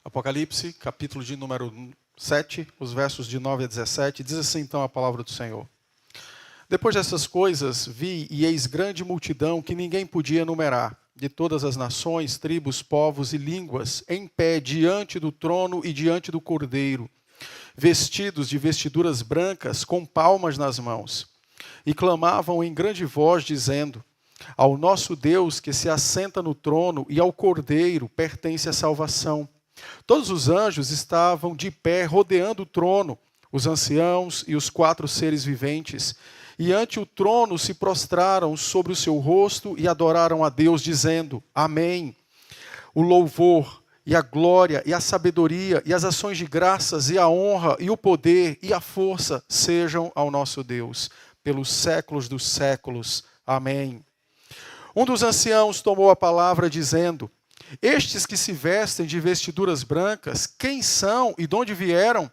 Apocalipse, capítulo de número 7, os versos de 9 a 17, diz assim então a palavra do Senhor. Depois dessas coisas, vi e eis grande multidão que ninguém podia numerar, de todas as nações, tribos, povos e línguas, em pé diante do trono e diante do Cordeiro, vestidos de vestiduras brancas, com palmas nas mãos, e clamavam em grande voz, dizendo: ao nosso Deus que se assenta no trono e ao Cordeiro pertence a salvação. Todos os anjos estavam de pé rodeando o trono, os anciãos e os 4 seres viventes, e ante o trono se prostraram sobre o seu rosto e adoraram a Deus, dizendo: Amém. O louvor e a glória e a sabedoria e as ações de graças e a honra e o poder e a força sejam ao nosso Deus, pelos séculos dos séculos. Amém. Um dos anciãos tomou a palavra dizendo: estes que se vestem de vestiduras brancas, quem são e de onde vieram?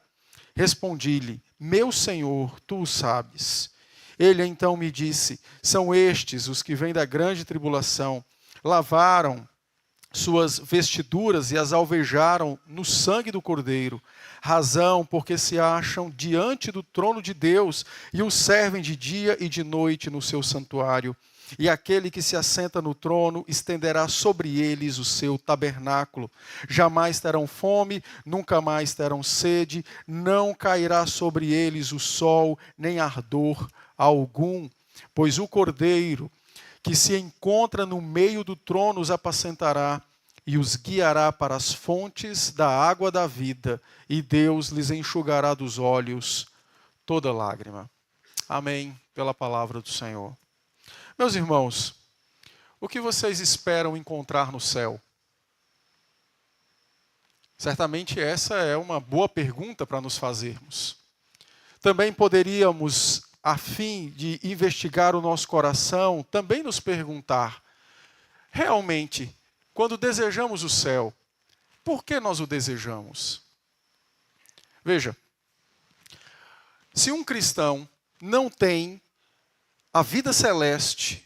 Respondi-lhe: meu Senhor, tu o sabes. Ele então me disse: são estes os que vêm da grande tribulação, lavaram suas vestiduras e as alvejaram no sangue do Cordeiro, razão porque se acham diante do trono de Deus e o servem de dia e de noite no seu santuário. E aquele que se assenta no trono estenderá sobre eles o seu tabernáculo. Jamais terão fome, nunca mais terão sede, não cairá sobre eles o sol, nem ardor algum, pois o Cordeiro que se encontra no meio do trono os apacentará e os guiará para as fontes da água da vida, e Deus lhes enxugará dos olhos toda lágrima. Amém, pela palavra do Senhor. Meus irmãos, o que vocês esperam encontrar no céu? Certamente essa é uma boa pergunta para nos fazermos. Também poderíamos, a fim de investigar o nosso coração, também nos perguntar, realmente, quando desejamos o céu, por que nós o desejamos? Veja, se um cristão não tem a vida celeste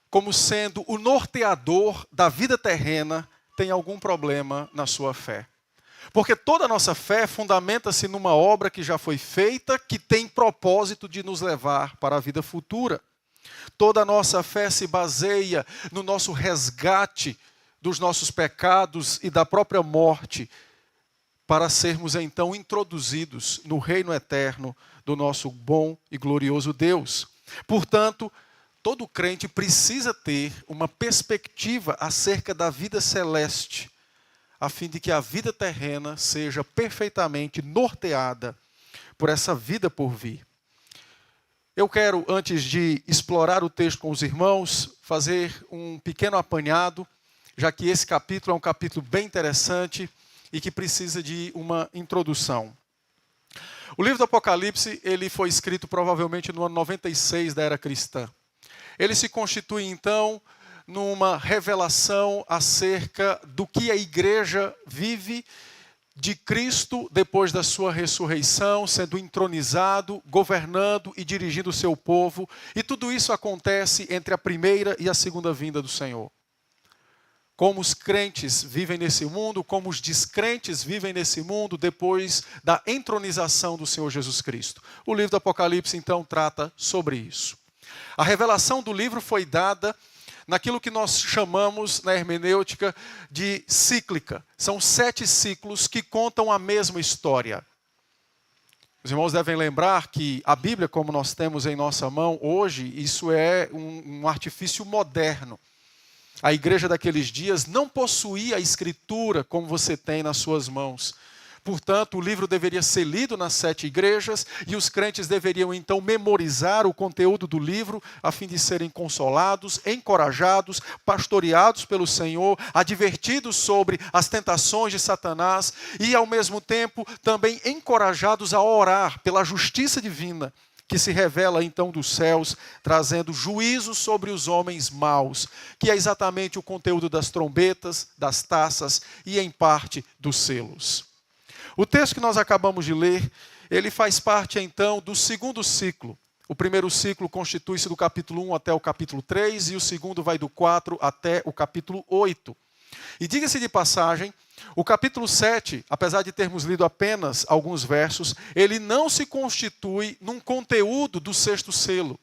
como sendo o norteador da vida terrena, tem algum problema na sua fé. Porque toda a nossa fé fundamenta-se numa obra que já foi feita, que tem propósito de nos levar para a vida futura. Toda a nossa fé se baseia no nosso resgate dos nossos pecados e da própria morte, para sermos então introduzidos no reino eterno do nosso bom e glorioso Deus. Portanto, todo crente precisa ter uma perspectiva acerca da vida celeste, a fim de que a vida terrena seja perfeitamente norteada por essa vida por vir. Eu quero, antes de explorar o texto com os irmãos, fazer um pequeno apanhado, já que esse capítulo é um capítulo bem interessante e que precisa de uma introdução. O livro do Apocalipse, ele foi escrito provavelmente no ano 96 da era cristã. Ele se constitui, então, numa revelação acerca do que a igreja vive de Cristo depois da sua ressurreição, sendo entronizado, governando e dirigindo o seu povo. E tudo isso acontece entre a primeira e a segunda vinda do Senhor. Como os crentes vivem nesse mundo, como os descrentes vivem nesse mundo depois da entronização do Senhor Jesus Cristo. O livro do Apocalipse, então, trata sobre isso. A revelação do livro foi dada naquilo que nós chamamos, na hermenêutica, de cíclica. São 7 ciclos que contam a mesma história. Os irmãos devem lembrar que a Bíblia, como nós temos em nossa mão hoje, isso é um artifício moderno. A igreja daqueles dias não possuía a escritura como você tem nas suas mãos. Portanto, o livro deveria ser lido nas 7 igrejas e os crentes deveriam então memorizar o conteúdo do livro a fim de serem consolados, encorajados, pastoreados pelo Senhor, advertidos sobre as tentações de Satanás e, ao mesmo tempo, também encorajados a orar pela justiça divina, que se revela então dos céus, trazendo juízo sobre os homens maus, que é exatamente o conteúdo das trombetas, das taças e, em parte, dos selos. O texto que nós acabamos de ler, ele faz parte então do segundo ciclo. O primeiro ciclo constitui-se do capítulo 1 até o capítulo 3, e o segundo vai do 4 até o capítulo 8. E diga-se de passagem, o capítulo 7, apesar de termos lido apenas alguns versos, ele não se constitui num conteúdo do sexto selo.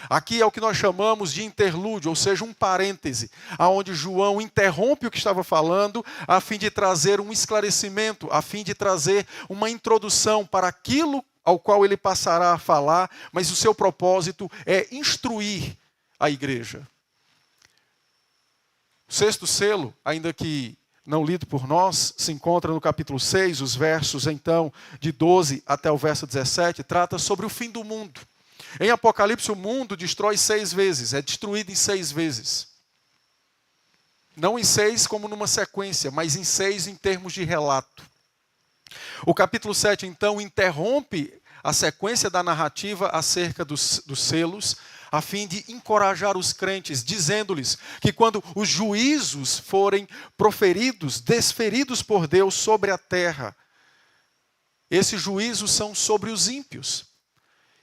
Aqui é o que nós chamamos de interlúdio, ou seja, um parêntese, aonde João interrompe o que estava falando, a fim de trazer um esclarecimento, a fim de trazer uma introdução para aquilo ao qual ele passará a falar, mas o seu propósito é instruir a igreja. O sexto selo, ainda que não lido por nós, se encontra no capítulo 6, os versos então de 12 até o verso 17, trata sobre o fim do mundo. Em Apocalipse o mundo destrói 6 vezes, é destruído em 6 vezes. Não em 6 como numa sequência, mas em 6 em termos de relato. O capítulo 7 então interrompe a sequência da narrativa acerca dos selos, a fim de encorajar os crentes, dizendo-lhes que quando os juízos forem proferidos, desferidos por Deus sobre a terra, esses juízos são sobre os ímpios.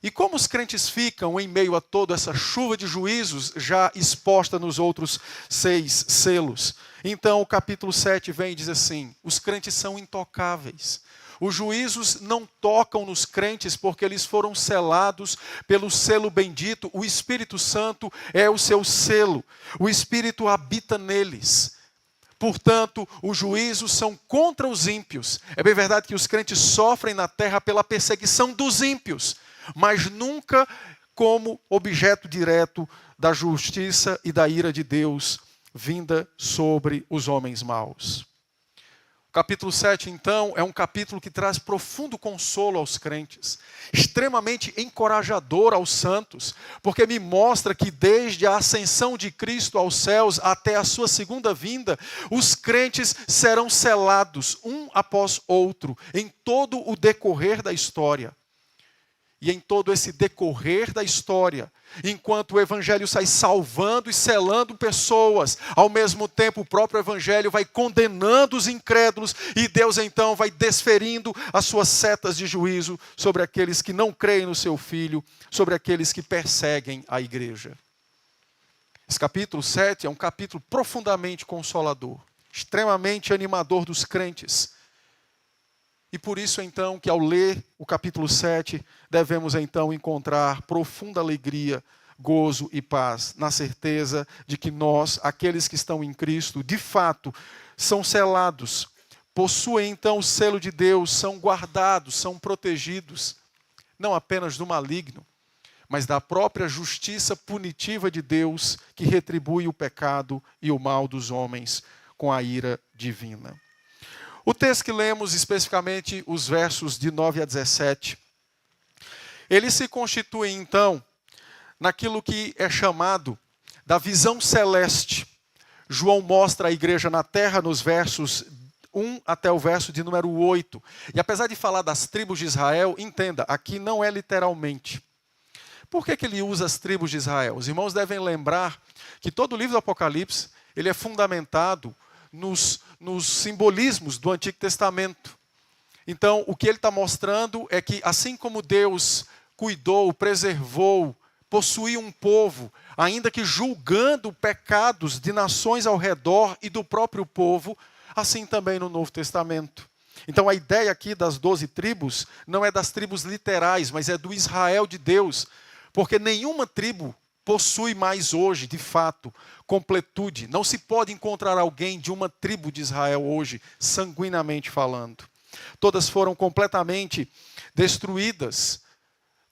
E como os crentes ficam em meio a toda essa chuva de juízos já exposta nos outros 6 selos? Então o capítulo 7 vem e diz assim: os crentes são intocáveis. Os juízos não tocam nos crentes porque eles foram selados pelo selo bendito. O Espírito Santo é o seu selo. O Espírito habita neles. Portanto, os juízos são contra os ímpios. É bem verdade que os crentes sofrem na terra pela perseguição dos ímpios, mas nunca como objeto direto da justiça e da ira de Deus vinda sobre os homens maus. O capítulo 7, então, é um capítulo que traz profundo consolo aos crentes, extremamente encorajador aos santos, porque me mostra que desde a ascensão de Cristo aos céus até a sua segunda vinda, os crentes serão selados um após outro em todo o decorrer da história. E em todo esse decorrer da história, enquanto o Evangelho sai salvando e selando pessoas, ao mesmo tempo o próprio Evangelho vai condenando os incrédulos e Deus então vai desferindo as suas setas de juízo sobre aqueles que não creem no seu Filho, sobre aqueles que perseguem a igreja. Esse capítulo 7 é um capítulo profundamente consolador, extremamente animador dos crentes. E por isso, então, que ao ler o capítulo 7, devemos, então, encontrar profunda alegria, gozo e paz, na certeza de que nós, aqueles que estão em Cristo, de fato, são selados, possuem, então, o selo de Deus, são guardados, são protegidos, não apenas do maligno, mas da própria justiça punitiva de Deus, que retribui o pecado e o mal dos homens com a ira divina. O texto que lemos, especificamente os versos de 9 a 17, ele se constitui, então, naquilo que é chamado da visão celeste. João mostra a igreja na terra nos versos 1 até o verso de número 8. E apesar de falar das tribos de Israel, entenda, aqui não é literalmente. Por que ele usa as tribos de Israel? Os irmãos devem lembrar que todo o livro do Apocalipse ele é fundamentado nos simbolismos do Antigo Testamento. Então, o que ele está mostrando é que, assim como Deus cuidou, preservou, possuía um povo, ainda que julgando pecados de nações ao redor e do próprio povo, assim também no Novo Testamento. Então, a ideia aqui das 12 tribos não é das tribos literais, mas é do Israel de Deus, porque nenhuma tribo possui mais hoje, de fato, completude. Não se pode encontrar alguém de uma tribo de Israel hoje, sanguinamente falando. Todas foram completamente destruídas,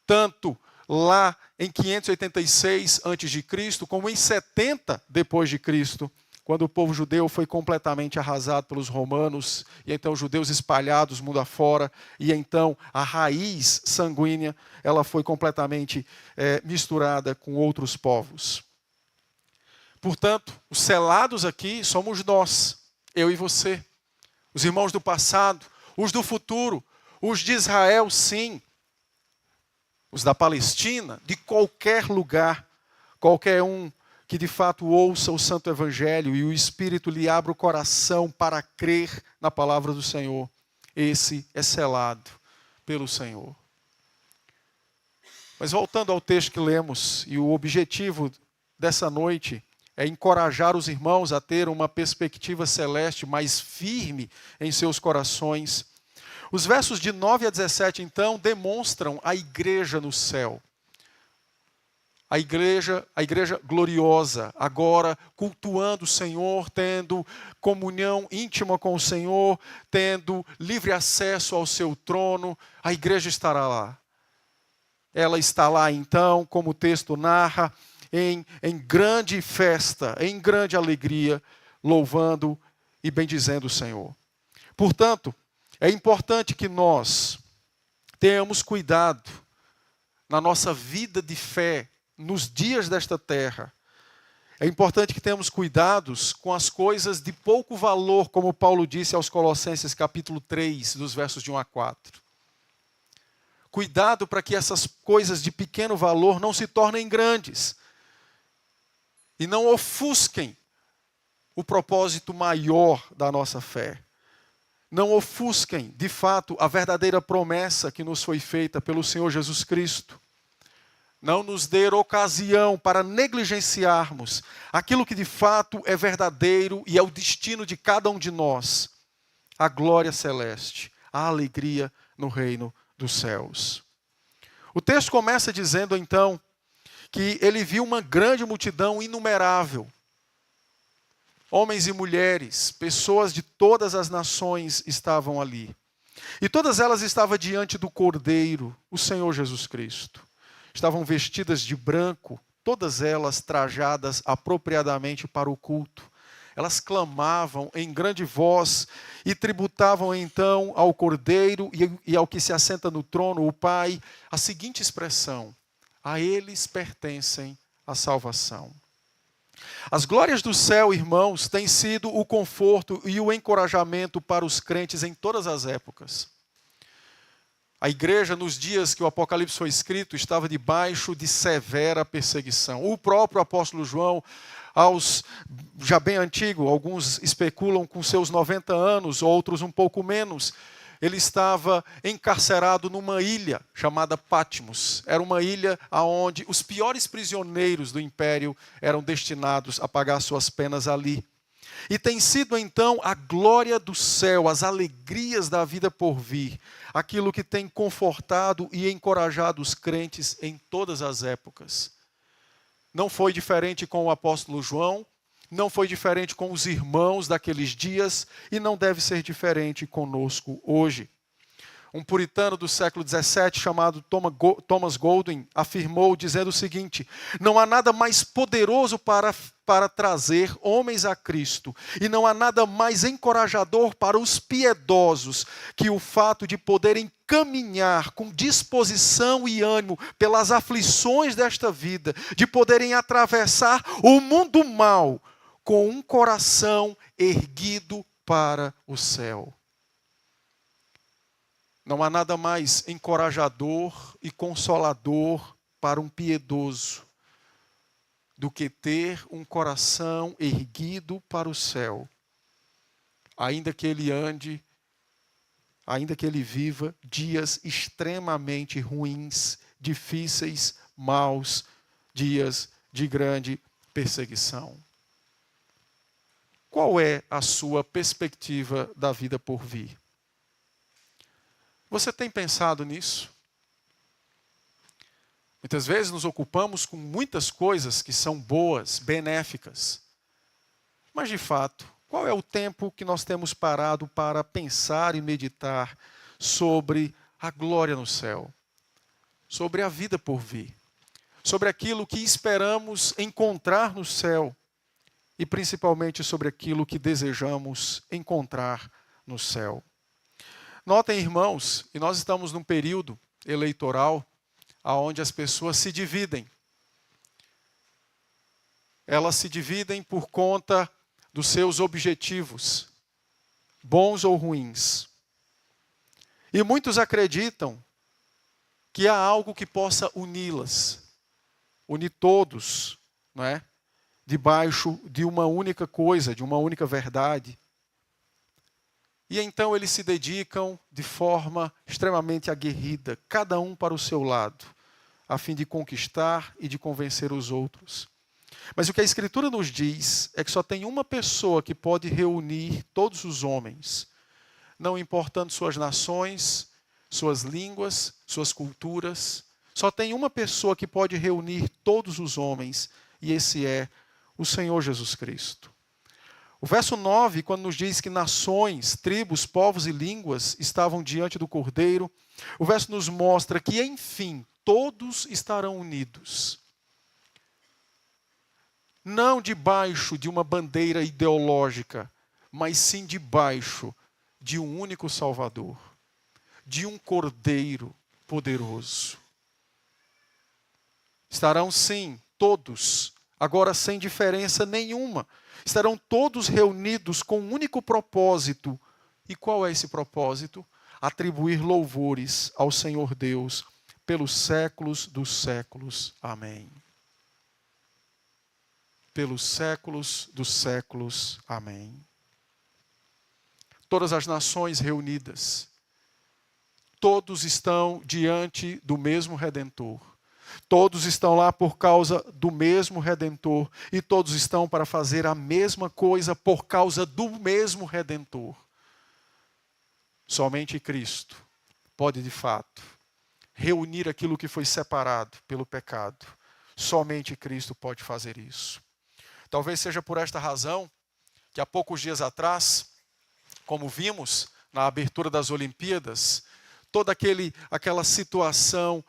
tanto lá em 586 a.C., como em 70 depois de Cristo, quando o povo judeu foi completamente arrasado pelos romanos, e então os judeus espalhados mundo afora, e então a raiz sanguínea, ela foi completamente misturada com outros povos. Portanto, os selados aqui somos nós, eu e você, os irmãos do passado, os do futuro, os de Israel, sim, os da Palestina, de qualquer lugar, qualquer um que de fato ouça o Santo Evangelho e o Espírito lhe abra o coração para crer na palavra do Senhor, esse é selado pelo Senhor. Mas voltando ao texto que lemos, e o objetivo dessa noite é encorajar os irmãos a ter uma perspectiva celeste mais firme em seus corações. Os versos de 9 a 17, então, demonstram a igreja no céu. A igreja gloriosa, agora cultuando o Senhor, tendo comunhão íntima com o Senhor, tendo livre acesso ao seu trono, a igreja estará lá. Ela está lá, então, como o texto narra, em grande festa, em grande alegria, louvando e bendizendo o Senhor. Portanto, é importante que nós tenhamos cuidado na nossa vida de fé, nos dias desta terra. É importante que tenhamos cuidados com as coisas de pouco valor, como Paulo disse aos Colossenses, capítulo 3, dos versos de 1 a 4. Cuidado para que essas coisas de pequeno valor não se tornem grandes e não ofusquem o propósito maior da nossa fé. Não ofusquem, de fato, a verdadeira promessa que nos foi feita pelo Senhor Jesus Cristo. Não nos dê ocasião para negligenciarmos aquilo que de fato é verdadeiro e é o destino de cada um de nós. A glória celeste, a alegria no reino dos céus. O texto começa dizendo então que ele viu uma grande multidão inumerável. Homens e mulheres, pessoas de todas as nações estavam ali. E todas elas estavam diante do Cordeiro, o Senhor Jesus Cristo. Estavam vestidas de branco, todas elas trajadas apropriadamente para o culto. Elas clamavam em grande voz e tributavam então ao Cordeiro e ao que se assenta no trono, o Pai, a seguinte expressão: a eles pertencem a salvação. As glórias do céu, irmãos, têm sido o conforto e o encorajamento para os crentes em todas as épocas. A igreja, nos dias que o Apocalipse foi escrito, estava debaixo de severa perseguição. O próprio apóstolo João, já bem antigo, alguns especulam com seus 90 anos, outros um pouco menos, ele estava encarcerado numa ilha chamada Patmos. Era uma ilha onde os piores prisioneiros do império eram destinados a pagar suas penas ali. E tem sido então a glória do céu, as alegrias da vida por vir, aquilo que tem confortado e encorajado os crentes em todas as épocas. Não foi diferente com o apóstolo João, não foi diferente com os irmãos daqueles dias e não deve ser diferente conosco hoje. Um puritano do século XVII chamado Thomas Goldwyn afirmou dizendo o seguinte: não há nada mais poderoso para trazer homens a Cristo e não há nada mais encorajador para os piedosos que o fato de poderem caminhar com disposição e ânimo pelas aflições desta vida, de poderem atravessar o mundo mau com um coração erguido para o céu. Não há nada mais encorajador e consolador para um piedoso do que ter um coração erguido para o céu, ainda que ele ande, ainda que ele viva dias extremamente ruins, difíceis, maus, dias de grande perseguição. Qual é a sua perspectiva da vida por vir? Você tem pensado nisso? Muitas vezes nos ocupamos com muitas coisas que são boas, benéficas. Mas, de fato, qual é o tempo que nós temos parado para pensar e meditar sobre a glória no céu? Sobre a vida por vir? Sobre aquilo que esperamos encontrar no céu? E principalmente sobre aquilo que desejamos encontrar no céu? Notem, irmãos, e nós estamos num período eleitoral onde as pessoas se dividem. Elas se dividem por conta dos seus objetivos, bons ou ruins. E muitos acreditam que há algo que possa uni-las, unir todos, não é? Debaixo de uma única coisa, de uma única verdade. E então eles se dedicam de forma extremamente aguerrida, cada um para o seu lado, a fim de conquistar e de convencer os outros. Mas o que a Escritura nos diz é que só tem uma pessoa que pode reunir todos os homens, não importando suas nações, suas línguas, suas culturas. Só tem uma pessoa que pode reunir todos os homens, e esse é o Senhor Jesus Cristo. O verso 9, quando nos diz que nações, tribos, povos e línguas estavam diante do Cordeiro, o verso nos mostra que, enfim, todos estarão unidos. Não debaixo de uma bandeira ideológica, mas sim debaixo de um único Salvador, de um Cordeiro poderoso. Estarão sim, todos, agora sem diferença nenhuma. Estarão todos reunidos com um único propósito. E qual é esse propósito? Atribuir louvores ao Senhor Deus pelos séculos dos séculos. Amém. Pelos séculos dos séculos. Amém. Todas as nações reunidas, todos estão diante do mesmo Redentor. Todos estão lá por causa do mesmo Redentor. E todos estão para fazer a mesma coisa por causa do mesmo Redentor. Somente Cristo pode, de fato, reunir aquilo que foi separado pelo pecado. Somente Cristo pode fazer isso. Talvez seja por esta razão que há poucos dias atrás, como vimos na abertura das Olimpíadas, toda aquela situação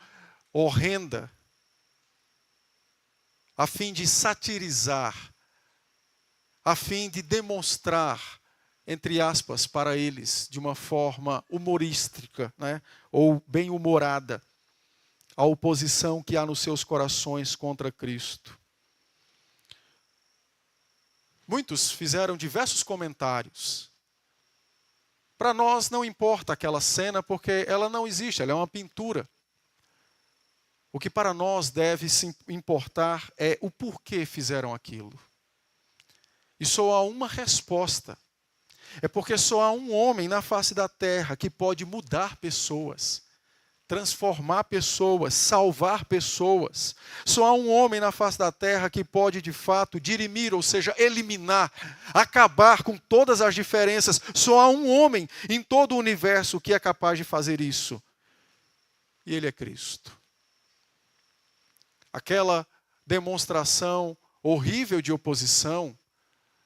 horrenda, a fim de satirizar, a fim de demonstrar, entre aspas, para eles, de uma forma humorística, né, ou bem-humorada, a oposição que há nos seus corações contra Cristo. Muitos fizeram diversos comentários. Para nós não importa aquela cena, porque ela não existe, ela é uma pintura. O que para nós deve se importar é o porquê fizeram aquilo. E só há uma resposta. É porque só há um homem na face da terra que pode mudar pessoas, transformar pessoas, salvar pessoas. Só há um homem na face da terra que pode, de fato, dirimir, ou seja, eliminar, acabar com todas as diferenças. Só há um homem em todo o universo que é capaz de fazer isso. E ele é Cristo. Aquela demonstração horrível de oposição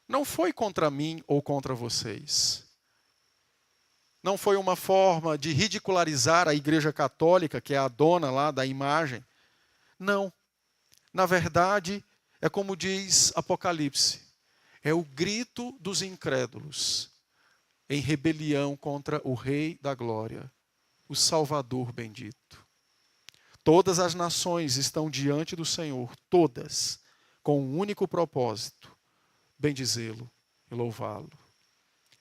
não foi contra mim ou contra vocês. Não foi uma forma de ridicularizar a Igreja Católica, que é a dona lá da imagem. Não. Na verdade, é como diz Apocalipse. É o grito dos incrédulos em rebelião contra o Rei da Glória, o Salvador bendito. Todas as nações estão diante do Senhor, todas, com um único propósito: bendizê-lo e louvá-lo.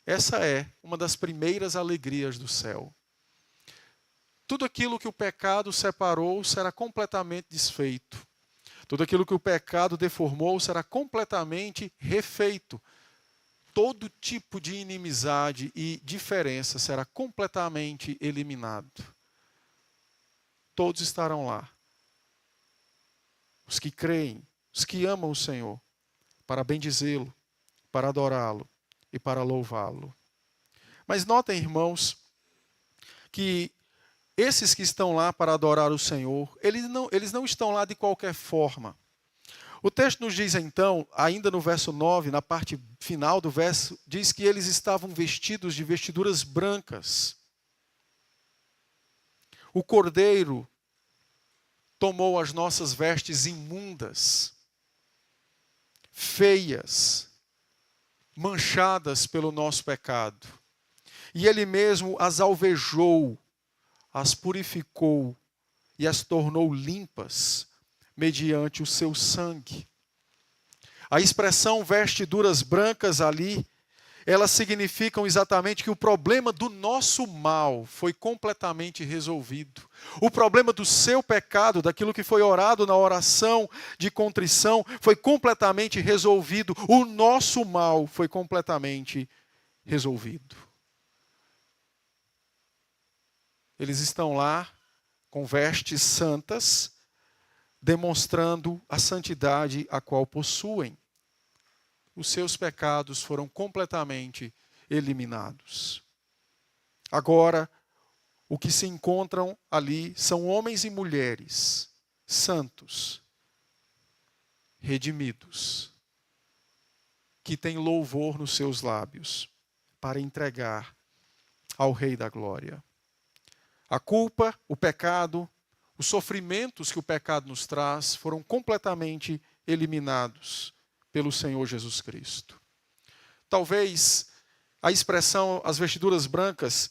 Essa é uma das primeiras alegrias do céu. Tudo aquilo que o pecado separou será completamente desfeito. Tudo aquilo que o pecado deformou será completamente refeito. Todo tipo de inimizade e diferença será completamente eliminado. Todos estarão lá. Os que creem, os que amam o Senhor, para bendizê-lo, para adorá-lo e para louvá-lo. Mas notem, irmãos, que esses que estão lá para adorar o Senhor, eles não estão lá de qualquer forma. O texto nos diz então, ainda no verso 9, na parte final do verso, diz que eles estavam vestidos de vestiduras brancas. O Cordeiro tomou as nossas vestes imundas, feias, manchadas pelo nosso pecado. E Ele mesmo as alvejou, as purificou e as tornou limpas mediante o seu sangue. A expressão vestiduras brancas ali, elas significam exatamente que o problema do nosso mal foi completamente resolvido. O problema do seu pecado, daquilo que foi orado na oração de contrição, foi completamente resolvido. O nosso mal foi completamente resolvido. Eles estão lá com vestes santas, demonstrando a santidade a qual possuem. Os seus pecados foram completamente eliminados. Agora, o que se encontram ali são homens e mulheres santos, redimidos, que têm louvor nos seus lábios para entregar ao Rei da Glória. A culpa, o pecado, os sofrimentos que o pecado nos traz foram completamente eliminados pelo Senhor Jesus Cristo. Talvez a expressão as vestiduras brancas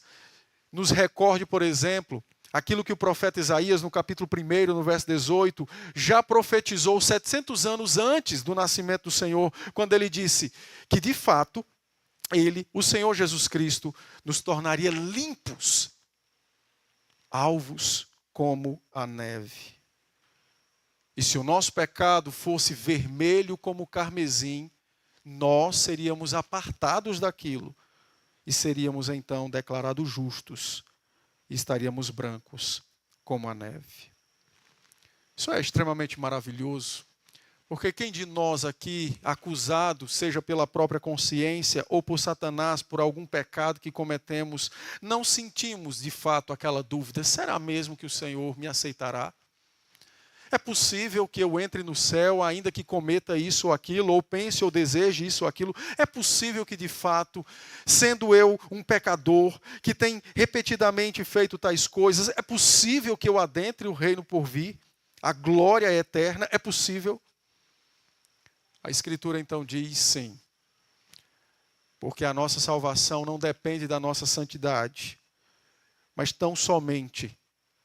nos recorde, por exemplo, aquilo que o profeta Isaías, no capítulo 1, no verso 18, já profetizou 700 anos antes do nascimento do Senhor, quando ele disse que, de fato, ele, o Senhor Jesus Cristo, nos tornaria limpos, alvos como a neve. E se o nosso pecado fosse vermelho como o carmesim, nós seríamos apartados daquilo e seríamos então declarados justos e estaríamos brancos como a neve. Isso é extremamente maravilhoso, porque quem de nós aqui, acusado, seja pela própria consciência ou por Satanás, por algum pecado que cometemos, não sentimos de fato aquela dúvida: será mesmo que o Senhor me aceitará? É possível que eu entre no céu ainda que cometa isso ou aquilo, ou pense ou deseje isso ou aquilo? É possível que de fato, sendo eu um pecador, que tem repetidamente feito tais coisas, é possível que eu adentre o reino por vir? A glória é eterna? É possível? A Escritura então diz sim. Porque a nossa salvação não depende da nossa santidade, mas tão somente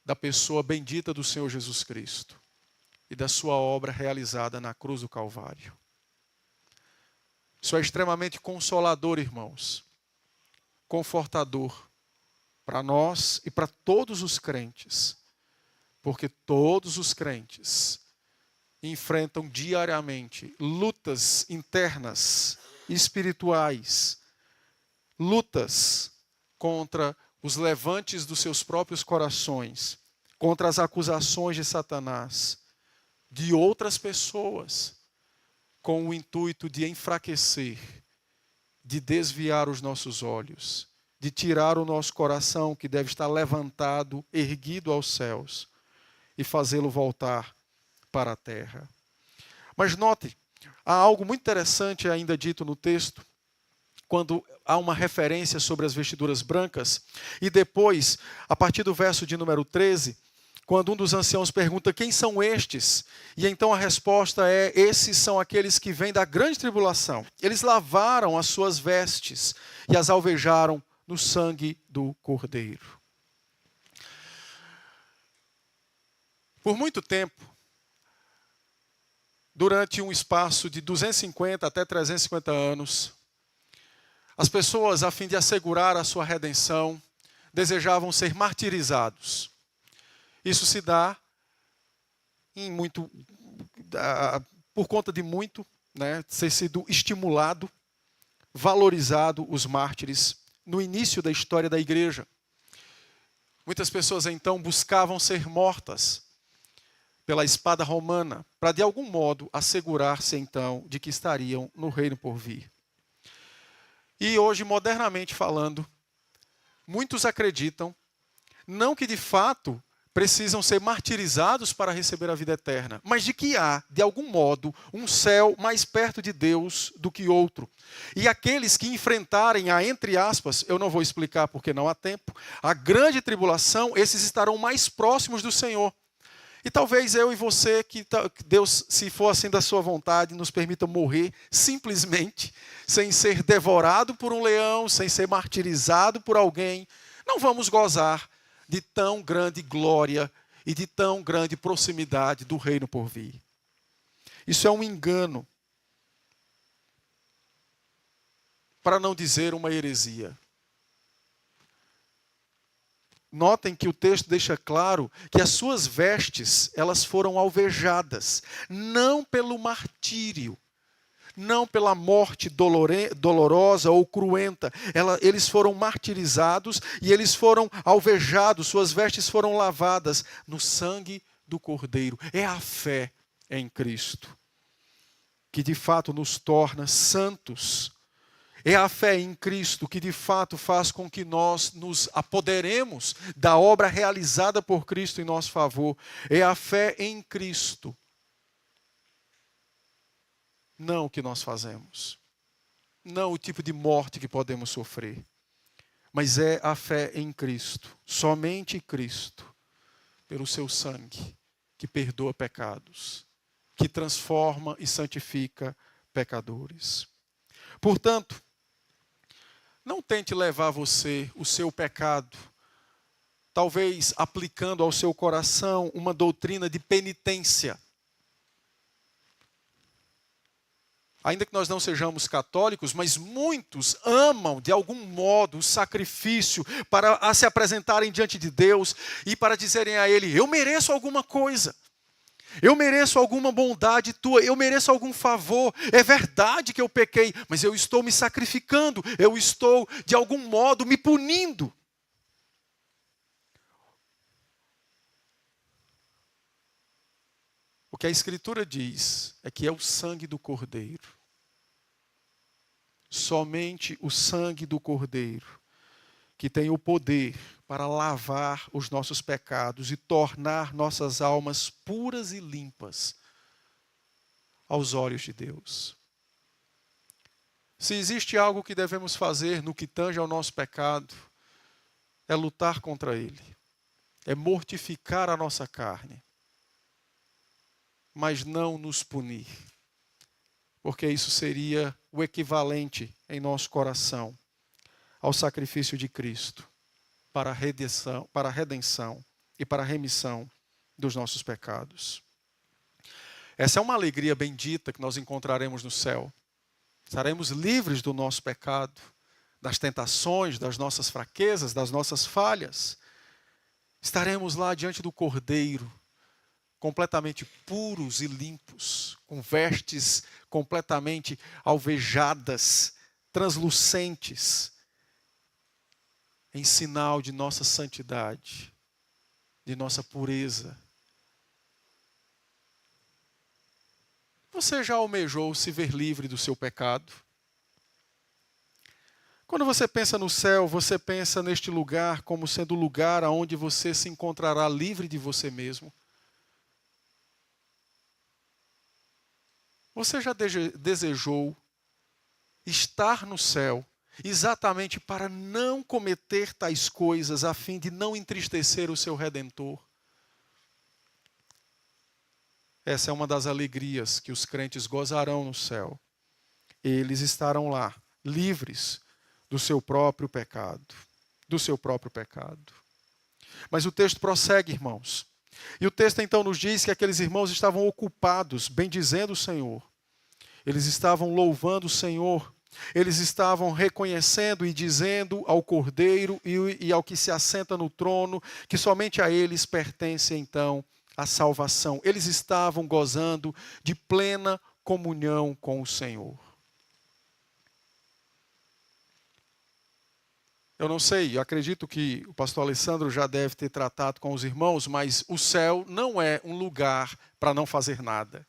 da pessoa bendita do Senhor Jesus Cristo e da sua obra realizada na cruz do Calvário. Isso é extremamente consolador, irmãos, confortador para nós e para todos os crentes, porque todos os crentes enfrentam diariamente lutas internas, espirituais, lutas contra os levantes dos seus próprios corações, contra as acusações de Satanás, de outras pessoas, com o intuito de enfraquecer, de desviar os nossos olhos, de tirar o nosso coração que deve estar levantado, erguido aos céus, e fazê-lo voltar para a terra. Mas note, há algo muito interessante ainda dito no texto, quando há uma referência sobre as vestiduras brancas, e depois, a partir do verso de número 13, quando um dos anciãos pergunta: quem são estes? E então a resposta é: esses são aqueles que vêm da grande tribulação. Eles lavaram as suas vestes e as alvejaram no sangue do Cordeiro. Por muito tempo, durante um espaço de 250 até 350 anos, as pessoas, a fim de assegurar a sua redenção, desejavam ser martirizados. Isso se dá por conta de muito, ter sido estimulado, valorizado os mártires no início da história da igreja. Muitas pessoas então buscavam ser mortas pela espada romana, para de algum modo assegurar-se então de que estariam no reino por vir. E hoje, modernamente falando, muitos acreditam, não que de fato precisam ser martirizados para receber a vida eterna, mas de que há, de algum modo, um céu mais perto de Deus do que outro. E aqueles que enfrentarem a, entre aspas, eu não vou explicar porque não há tempo, a grande tribulação, esses estarão mais próximos do Senhor. E talvez eu e você, que Deus, se for assim da sua vontade, nos permita morrer simplesmente, sem ser devorado por um leão, sem ser martirizado por alguém, não vamos gozar de tão grande glória e de tão grande proximidade do reino por vir. Isso é um engano, para não dizer uma heresia. Notem que o texto deixa claro que as suas vestes, elas foram alvejadas, não pelo martírio, não pela morte dolorosa ou cruenta. Eles foram martirizados e eles foram alvejados, suas vestes foram lavadas no sangue do Cordeiro. É a fé em Cristo que de fato nos torna santos. É a fé em Cristo que de fato faz com que nós nos apoderemos da obra realizada por Cristo em nosso favor. É a fé em Cristo, não o que nós fazemos, não o tipo de morte que podemos sofrer, mas é a fé em Cristo, somente Cristo, pelo seu sangue, que perdoa pecados, que transforma e santifica pecadores. Portanto, não tente levar você, o seu pecado, talvez aplicando ao seu coração uma doutrina de penitência. Ainda que nós não sejamos católicos, mas muitos amam de algum modo o sacrifício para se apresentarem diante de Deus e para dizerem a Ele: eu mereço alguma coisa. Eu mereço alguma bondade tua, eu mereço algum favor. É verdade que eu pequei, mas eu estou me sacrificando, eu estou, de algum modo, me punindo. O que a Escritura diz é que é o sangue do Cordeiro. Somente o sangue do Cordeiro, que tem o poder para lavar os nossos pecados e tornar nossas almas puras e limpas aos olhos de Deus. Se existe algo que devemos fazer no que tange ao nosso pecado, é lutar contra ele, é mortificar a nossa carne, mas não nos punir, porque isso seria o equivalente em nosso coração ao sacrifício de Cristo para a redenção e para a remissão dos nossos pecados. Essa é uma alegria bendita que nós encontraremos no céu. Estaremos livres do nosso pecado, das tentações, das nossas fraquezas, das nossas falhas. Estaremos lá diante do Cordeiro, completamente puros e limpos, com vestes completamente alvejadas, translucentes, em sinal de nossa santidade, de nossa pureza. Você já almejou se ver livre do seu pecado? Quando você pensa no céu, você pensa neste lugar como sendo o lugar onde você se encontrará livre de você mesmo? Você já desejou estar no céu exatamente para não cometer tais coisas, a fim de não entristecer o seu Redentor? Essa é uma das alegrias que os crentes gozarão no céu. Eles estarão lá, livres do seu próprio pecado. Do seu próprio pecado. Mas o texto prossegue, irmãos. E o texto então nos diz que aqueles irmãos estavam ocupados, bendizendo o Senhor. Eles estavam louvando o Senhor. Eles estavam reconhecendo e dizendo ao Cordeiro e ao que se assenta no trono que somente a eles pertence então a salvação. Eles estavam gozando de plena comunhão com o Senhor. Eu não sei, eu acredito que o pastor Alessandro já deve ter tratado com os irmãos, mas o céu não é um lugar para não fazer nada.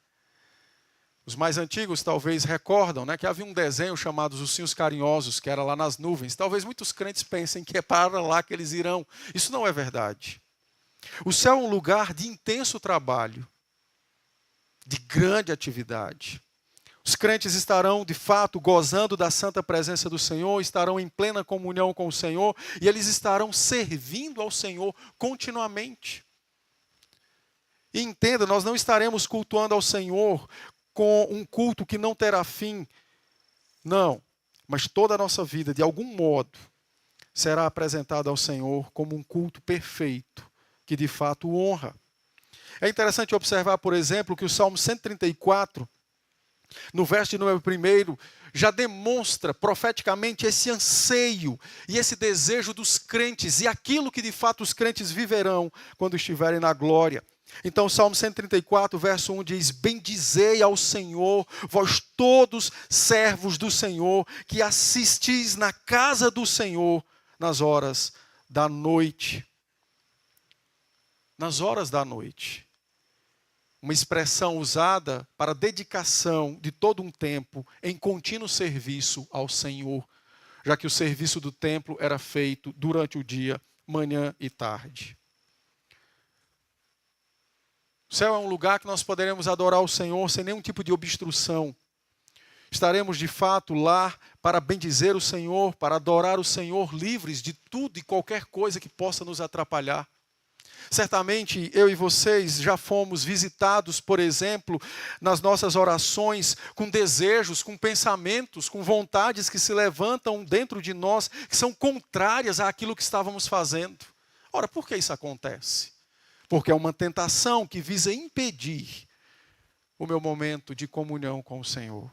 Os mais antigos talvez recordam, que havia um desenho chamado Os Ursinhos Carinhosos, que era lá nas nuvens. Talvez muitos crentes pensem que é para lá que eles irão. Isso não é verdade. O céu é um lugar de intenso trabalho, de grande atividade. Os crentes estarão, de fato, gozando da santa presença do Senhor, estarão em plena comunhão com o Senhor, e eles estarão servindo ao Senhor continuamente. E entenda, nós não estaremos cultuando ao Senhor com um culto que não terá fim. Não, mas toda a nossa vida, de algum modo, será apresentada ao Senhor como um culto perfeito, que de fato o honra. É interessante observar, por exemplo, que o Salmo 134, no verso de número 1, já demonstra profeticamente esse anseio e esse desejo dos crentes e aquilo que de fato os crentes viverão quando estiverem na glória. Então o Salmo 134, verso 1 diz: bendizei ao Senhor, vós todos servos do Senhor, que assistis na casa do Senhor nas horas da noite. Nas horas da noite. uma expressão usada para dedicação de todo um tempo em contínuo serviço ao Senhor, já que o serviço do templo era feito durante o dia, manhã e tarde. O céu é um lugar que nós poderemos adorar o Senhor sem nenhum tipo de obstrução. Estaremos de fato lá para bendizer o Senhor, para adorar o Senhor, livres de tudo e qualquer coisa que possa nos atrapalhar. Certamente eu e vocês já fomos visitados, por exemplo, nas nossas orações, com desejos, com pensamentos, com vontades que se levantam dentro de nós, que são contrárias àquilo que estávamos fazendo. Ora, por que isso acontece? Porque é uma tentação que visa impedir o meu momento de comunhão com o Senhor.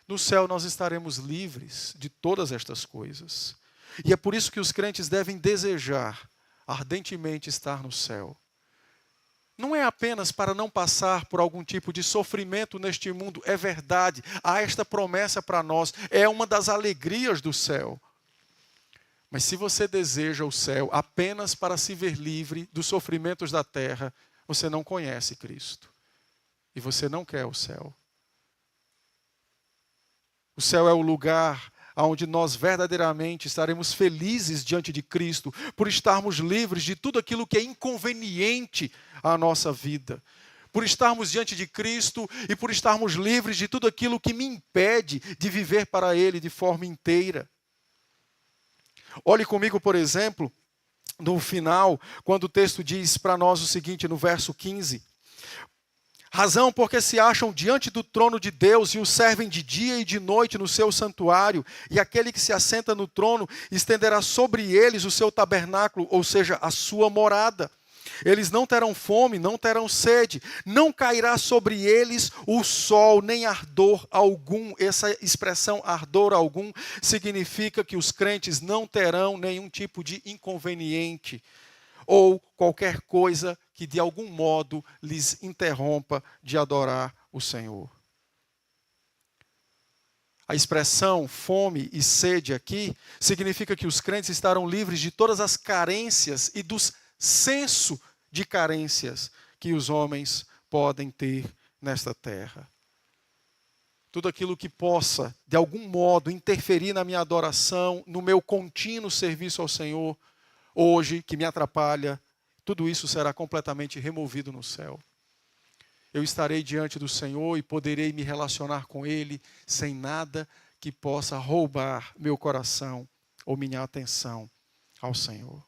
No céu nós estaremos livres de todas estas coisas. E é por isso que os crentes devem desejar ardentemente estar no céu. Não é apenas para não passar por algum tipo de sofrimento neste mundo, é verdade, há esta promessa para nós, é uma das alegrias do céu. Mas se você deseja o céu apenas para se ver livre dos sofrimentos da terra, você não conhece Cristo. E você não quer o céu. O céu é o lugar onde nós verdadeiramente estaremos felizes diante de Cristo, por estarmos livres de tudo aquilo que é inconveniente à nossa vida. Por estarmos diante de Cristo e por estarmos livres de tudo aquilo que me impede de viver para Ele de forma inteira. Olhe comigo, por exemplo, no final, quando o texto diz para nós o seguinte, no verso 15. Razão porque se acham diante do trono de Deus e o servem de dia e de noite no seu santuário, e aquele que se assenta no trono estenderá sobre eles o seu tabernáculo, ou seja, a sua morada. Eles não terão fome, não terão sede, não cairá sobre eles o sol, nem ardor algum. Essa expressão ardor algum significa que os crentes não terão nenhum tipo de inconveniente ou qualquer coisa que de algum modo lhes interrompa de adorar o Senhor. A expressão fome e sede aqui significa que os crentes estarão livres de todas as carências e dos senso de carências que os homens podem ter nesta terra. Tudo aquilo que possa, de algum modo, interferir na minha adoração, no meu contínuo serviço ao Senhor, hoje, que me atrapalha, tudo isso será completamente removido no céu. Eu estarei diante do Senhor e poderei me relacionar com Ele sem nada que possa roubar meu coração ou minha atenção ao Senhor.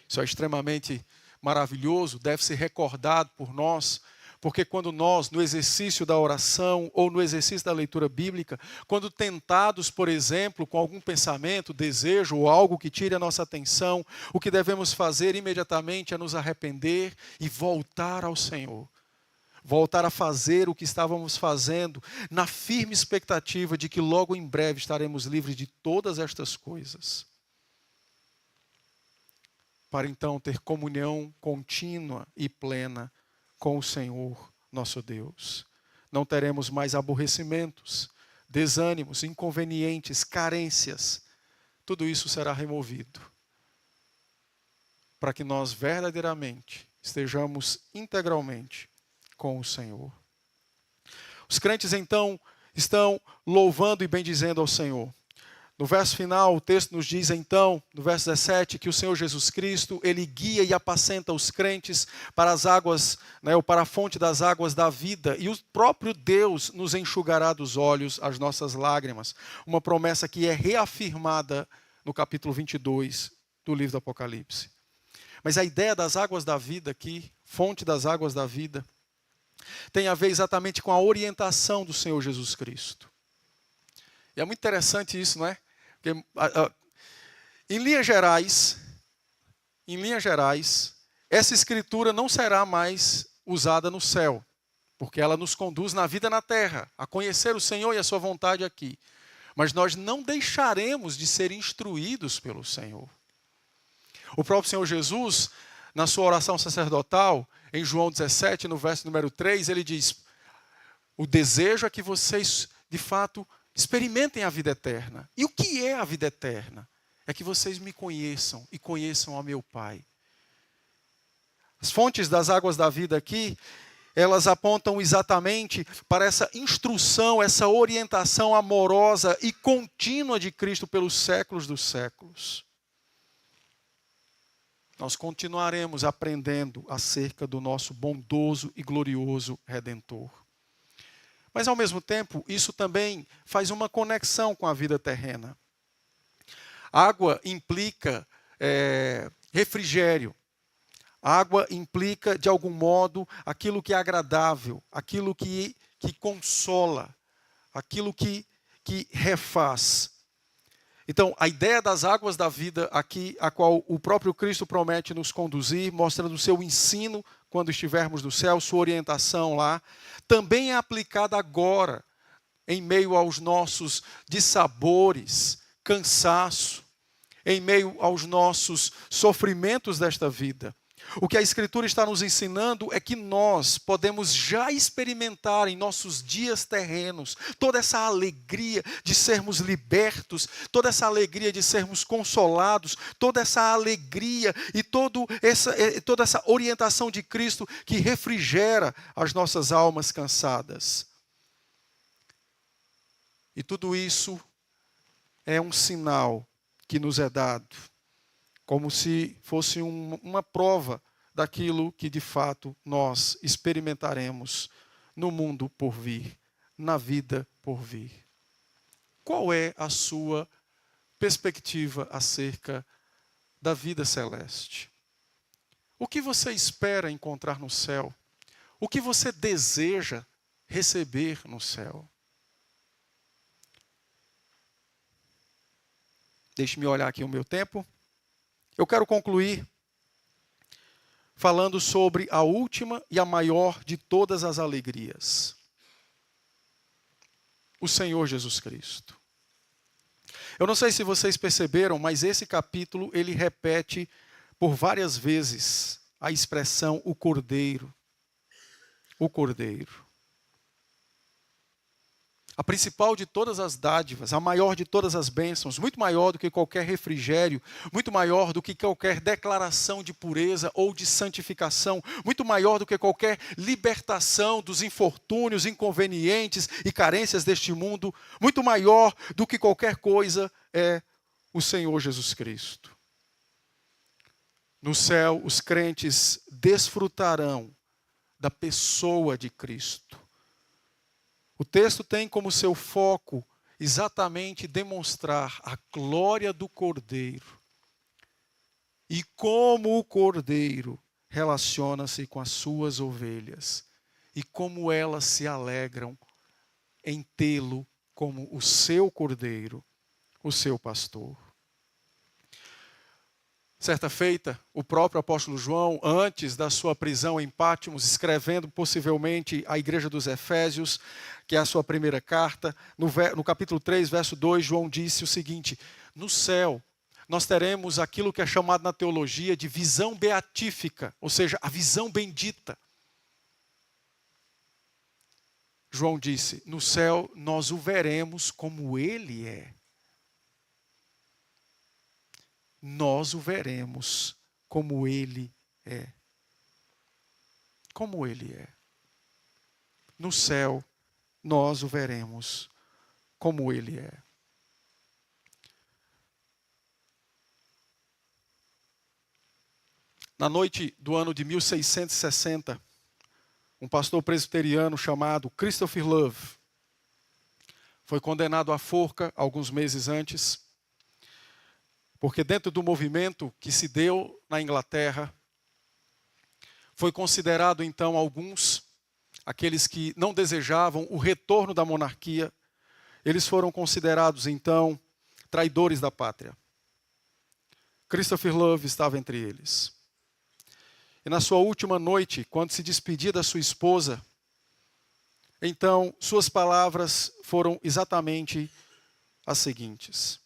Isso é extremamente maravilhoso, deve ser recordado por nós, porque quando nós, no exercício da oração ou no exercício da leitura bíblica, quando tentados, por exemplo, com algum pensamento, desejo ou algo que tire a nossa atenção, o que devemos fazer imediatamente é nos arrepender e voltar ao Senhor. Voltar a fazer o que estávamos fazendo, na firme expectativa de que logo em breve estaremos livres de todas estas coisas. Para então ter comunhão contínua e plena com o Senhor, nosso Deus. Não teremos mais aborrecimentos, desânimos, inconvenientes, carências. Tudo isso será removido. Para que nós verdadeiramente estejamos integralmente com o Senhor. Os crentes então estão louvando e bendizendo ao Senhor. No verso final, o texto nos diz então, no verso 17, que o Senhor Jesus Cristo, Ele guia e apacenta os crentes para as águas, ou para a fonte das águas da vida, e o próprio Deus nos enxugará dos olhos as nossas lágrimas. Uma promessa que é reafirmada no capítulo 22 do livro do Apocalipse. Mas a ideia das águas da vida aqui, fonte das águas da vida, tem a ver exatamente com a orientação do Senhor Jesus Cristo. E é muito interessante isso, não é? Porque, em linhas gerais, essa escritura não será mais usada no céu, porque ela nos conduz na vida na terra, a conhecer o Senhor e a sua vontade aqui. Mas nós não deixaremos de ser instruídos pelo Senhor. O próprio Senhor Jesus, na sua oração sacerdotal, em João 17, no verso número 3, ele diz: o desejo é que vocês, de fato, experimentem a vida eterna. E o que é a vida eterna? É que vocês me conheçam e conheçam ao meu Pai. As fontes das águas da vida aqui, elas apontam exatamente para essa instrução, essa orientação amorosa e contínua de Cristo pelos séculos dos séculos. Nós continuaremos aprendendo acerca do nosso bondoso e glorioso Redentor. Mas, ao mesmo tempo, isso também faz uma conexão com a vida terrena. Água implica refrigério. Água implica, de algum modo, aquilo que é agradável, aquilo que consola, aquilo que refaz. Então, a ideia das águas da vida aqui, a qual o próprio Cristo promete nos conduzir, mostrando o seu ensino quando estivermos no céu, sua orientação lá, também é aplicada agora, em meio aos nossos dissabores, cansaço, em meio aos nossos sofrimentos desta vida. O que a Escritura está nos ensinando é que nós podemos já experimentar em nossos dias terrenos toda essa alegria de sermos libertos, toda essa alegria de sermos consolados, toda essa alegria e toda essa orientação de Cristo que refrigera as nossas almas cansadas. E tudo isso é um sinal que nos é dado, como se fosse uma prova daquilo que de fato nós experimentaremos no mundo por vir, na vida por vir. Qual é a sua perspectiva acerca da vida celeste? O que você espera encontrar no céu? O que você deseja receber no céu? Deixe-me olhar aqui o meu tempo. Eu quero concluir falando sobre a última e a maior de todas as alegrias. O Senhor Jesus Cristo. Eu não sei se vocês perceberam, mas esse capítulo ele repete por várias vezes a expressão o Cordeiro. O Cordeiro. A principal de todas as dádivas, a maior de todas as bênçãos, muito maior do que qualquer refrigério, muito maior do que qualquer declaração de pureza ou de santificação, muito maior do que qualquer libertação dos infortúnios, inconvenientes e carências deste mundo, muito maior do que qualquer coisa é o Senhor Jesus Cristo. No céu, os crentes desfrutarão da pessoa de Cristo. O texto tem como seu foco exatamente demonstrar a glória do Cordeiro e como o Cordeiro relaciona-se com as suas ovelhas e como elas se alegram em tê-lo como o seu Cordeiro, o seu pastor. Certa feita, o próprio apóstolo João, antes da sua prisão em Pátimos, escrevendo possivelmente à igreja dos Efésios, que é a sua primeira carta, no capítulo 3, verso 2, João disse o seguinte: no céu nós teremos aquilo que é chamado na teologia de visão beatífica, ou seja, a visão bendita. João disse, no céu nós o veremos como ele é. Nós o veremos como ele é. Como ele é. No céu, nós o veremos como ele é. Na noite do ano de 1660, um pastor presbiteriano chamado Christopher Love foi condenado à forca alguns meses antes, porque dentro do movimento que se deu na Inglaterra, foi considerado então alguns, aqueles que não desejavam o retorno da monarquia, eles foram considerados então traidores da pátria. Christopher Love estava entre eles. E na sua última noite, quando se despedia da sua esposa, então suas palavras foram exatamente as seguintes: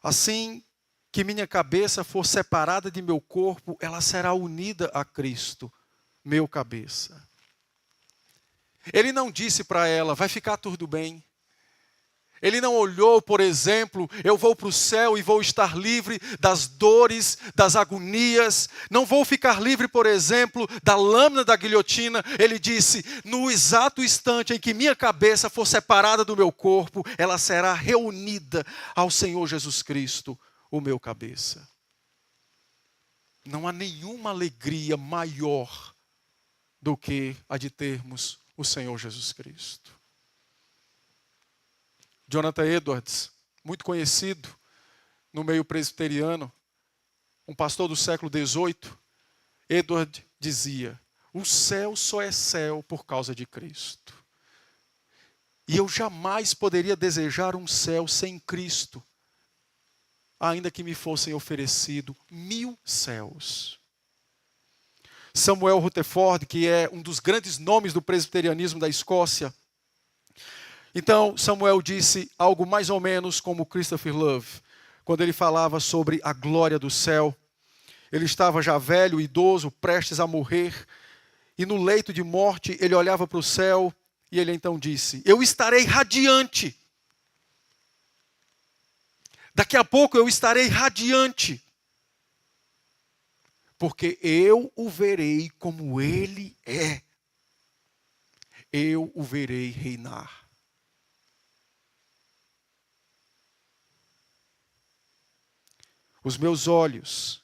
assim que minha cabeça for separada de meu corpo, ela será unida a Cristo, meu cabeça. Ele não disse para ela, vai ficar tudo bem. Ele não olhou, por exemplo, eu vou para o céu e vou estar livre das dores, das agonias. Não vou ficar livre, por exemplo, da lâmina da guilhotina. Ele disse, no exato instante em que minha cabeça for separada do meu corpo, ela será reunida ao Senhor Jesus Cristo, o meu cabeça. Não há nenhuma alegria maior do que a de termos o Senhor Jesus Cristo. Jonathan Edwards, muito conhecido no meio presbiteriano, um pastor do século XVIII, Edward dizia, o céu só é céu por causa de Cristo. E eu jamais poderia desejar um céu sem Cristo, ainda que me fossem oferecidos 1000 céus. Samuel Rutherford, que é um dos grandes nomes do presbiterianismo da Escócia, então Samuel disse algo mais ou menos como Christopher Love, quando ele falava sobre a glória do céu. Ele estava já velho, idoso, prestes a morrer, e no leito de morte ele olhava para o céu e ele então disse, eu estarei radiante. Daqui a pouco eu estarei radiante, porque eu o verei como ele é. Eu o verei reinar. Os meus olhos,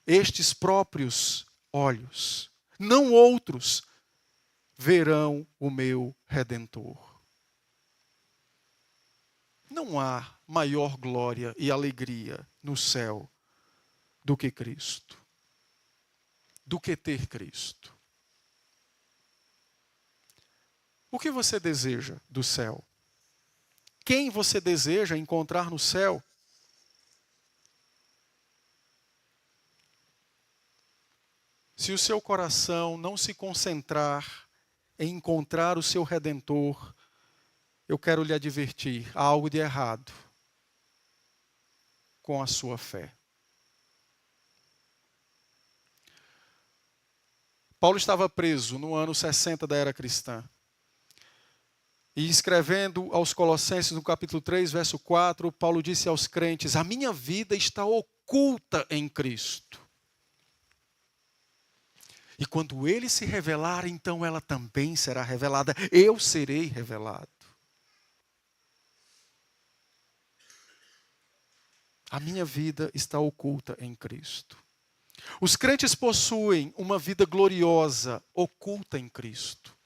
estes próprios olhos, não outros, verão o meu Redentor. Não há maior glória e alegria no céu do que Cristo, do que ter Cristo. O que você deseja do céu? Quem você deseja encontrar no céu? Se o seu coração não se concentrar em encontrar o seu Redentor, eu quero lhe advertir, há algo de errado com a sua fé. Paulo estava preso no ano 60 da era cristã. E escrevendo aos Colossenses, no capítulo 3, verso 4, Paulo disse aos crentes, a minha vida está oculta em Cristo. E quando ele se revelar, então ela também será revelada. Eu serei revelado. A minha vida está oculta em Cristo. Os crentes possuem uma vida gloriosa, oculta em Cristo.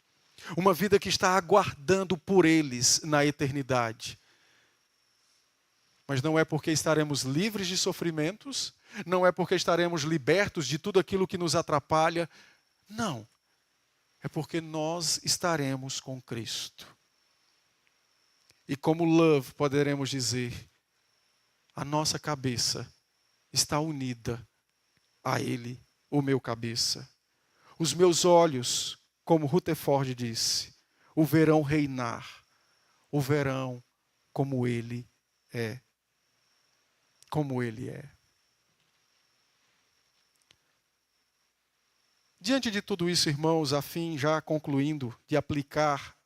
Uma vida que está aguardando por eles na eternidade. Mas não é porque estaremos livres de sofrimentos, não é porque estaremos libertos de tudo aquilo que nos atrapalha. Não. É porque nós estaremos com Cristo. E como Love poderemos dizer, a nossa cabeça está unida a Ele, o meu cabeça. Os meus olhos, como Rutherford disse, o verão reinar, o verão como Ele é. Como Ele é. Diante de tudo isso, irmãos, a fim, já concluindo, de aplicar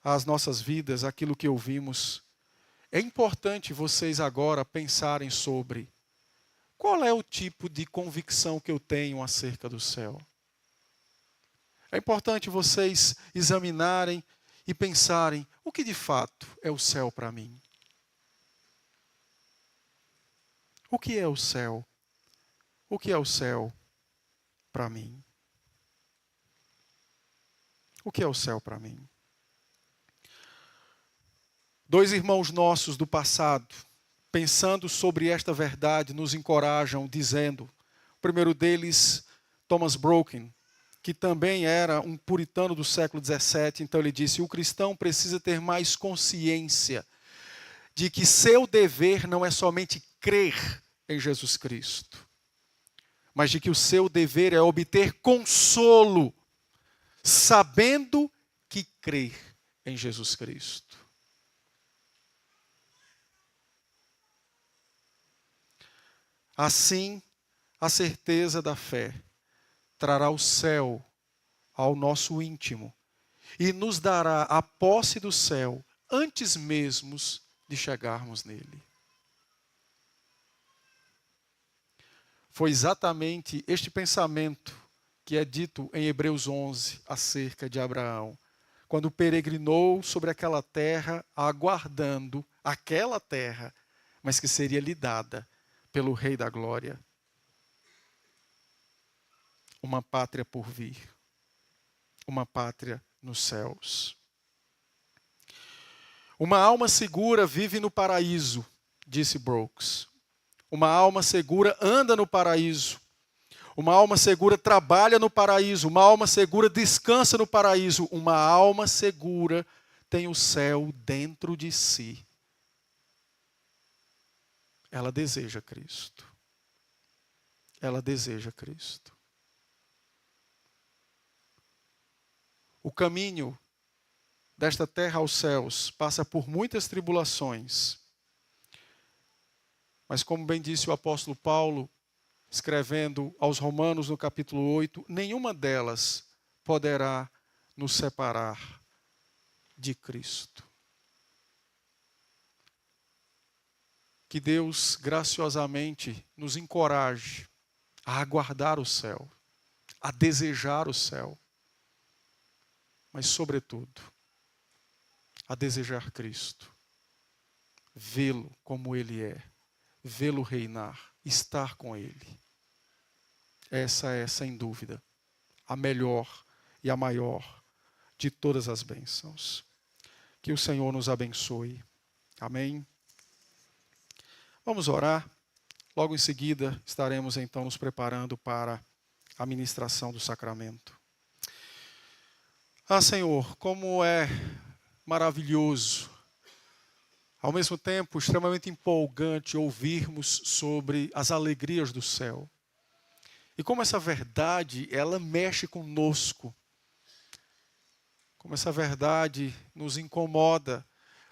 às nossas vidas aquilo que ouvimos, é importante vocês agora pensarem sobre qual é o tipo de convicção que eu tenho acerca do céu. É importante vocês examinarem e pensarem o que de fato é o céu para mim. O que é o céu? O que é o céu para mim? O que é o céu para mim? 2 irmãos nossos do passado, pensando sobre esta verdade, nos encorajam, dizendo, o primeiro deles, Thomas Broken, que também era um puritano do século XVII, então ele disse, o cristão precisa ter mais consciência de que seu dever não é somente crer em Jesus Cristo, mas de que o seu dever é obter consolo, sabendo que crer em Jesus Cristo. Assim, a certeza da fé trará o céu ao nosso íntimo e nos dará a posse do céu antes mesmo de chegarmos nele. Foi exatamente este pensamento que é dito em Hebreus 11 acerca de Abraão, quando peregrinou sobre aquela terra, aguardando aquela terra, mas que seria lhe dada pelo Rei da Glória. Uma pátria por vir, uma pátria nos céus. Uma alma segura vive no paraíso, disse Brooks. Uma alma segura anda no paraíso. Uma alma segura trabalha no paraíso. Uma alma segura descansa no paraíso. Uma alma segura tem o céu dentro de si. Ela deseja Cristo. Ela deseja Cristo. O caminho desta terra aos céus passa por muitas tribulações. Mas como bem disse o apóstolo Paulo, escrevendo aos Romanos no capítulo 8, nenhuma delas poderá nos separar de Cristo. Que Deus graciosamente nos encoraje a aguardar o céu, a desejar o céu, mas sobretudo, a desejar Cristo, vê-lo como Ele é, vê-lo reinar, estar com Ele. Essa é, sem dúvida, a melhor e a maior de todas as bênçãos. Que o Senhor nos abençoe. Amém? Vamos orar. Logo em seguida, estaremos então nos preparando para a ministração do sacramento. Ah, Senhor, como é maravilhoso, ao mesmo tempo extremamente empolgante ouvirmos sobre as alegrias do céu. E como essa verdade, ela mexe conosco. Como essa verdade nos incomoda,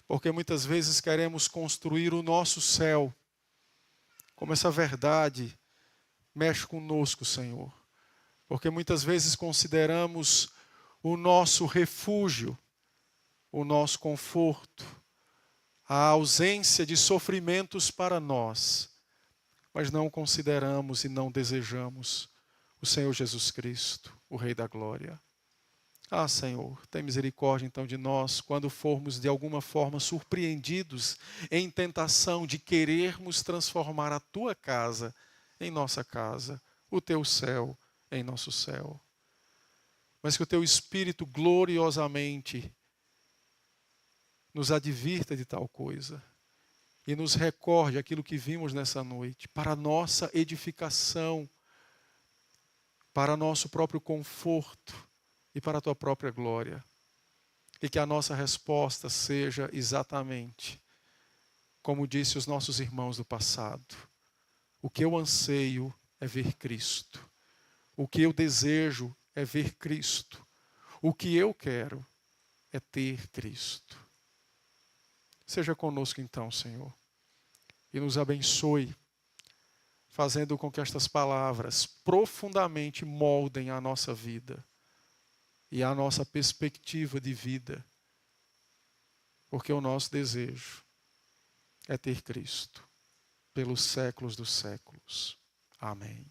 porque muitas vezes queremos construir o nosso céu. Como essa verdade mexe conosco, Senhor. Porque muitas vezes consideramos o nosso refúgio, o nosso conforto, a ausência de sofrimentos para nós, mas não consideramos e não desejamos o Senhor Jesus Cristo, o Rei da Glória. Ah, Senhor, tem misericórdia então de nós quando formos de alguma forma surpreendidos em tentação de querermos transformar a Tua casa em nossa casa, o Teu céu em nosso céu. Mas que o Teu Espírito gloriosamente nos advirta de tal coisa e nos recorde aquilo que vimos nessa noite, para a nossa edificação, para nosso próprio conforto e para a Tua própria glória. E que a nossa resposta seja exatamente como disse os nossos irmãos do passado. O que eu anseio é ver Cristo. O que eu desejo é ver Cristo. O que eu quero é ter Cristo. Seja conosco então, Senhor, e nos abençoe, fazendo com que estas palavras profundamente moldem a nossa vida e a nossa perspectiva de vida, porque o nosso desejo é ter Cristo pelos séculos dos séculos. Amém.